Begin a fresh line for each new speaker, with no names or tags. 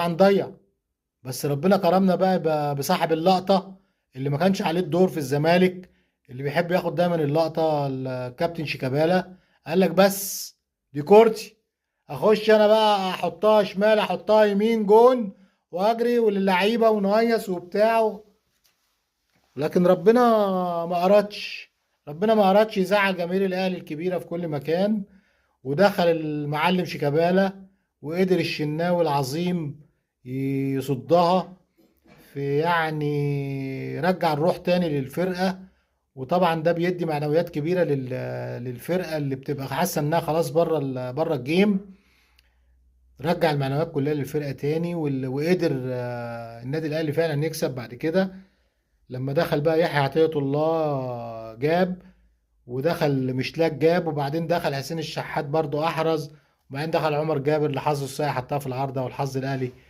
هنضيع. بس ربنا كرمنا بقى بصاحب اللقطة اللي ما كانش عليه الدور في الزمالك، اللي بيحب ياخد دايما اللقطة، الكابتن شيكابالا. قال لك بس دي كورتي، اخش انا بقى احطها شمال احطها يمين جون واجري وللعيبة ونهيص وبتاع. لكن ما أردش ربنا ما أردش يزعل جماهير الأهلي الكبيرة في كل مكان. ودخل المعلم شيكابالا وقدر الشناوي العظيم يصدها، في يعني رجع الروح تاني للفرقة. وطبعا ده بيدي معنويات كبيرة للفرقة اللي بتبقى حاسة انها خلاص بره الجيم. رجع المعنويات كلها للفرقة تاني، وقدر النادي الأهلي فعلا يكسب بعد كده. لما دخل بقى يحيى عطية الله جاب، ودخل مشلاك جاب، وبعدين دخل حسين الشحات برضو احرز، وبعدين دخل عمر جابر اللي حظه السيء حطها في العارضة، والحظ الاهلي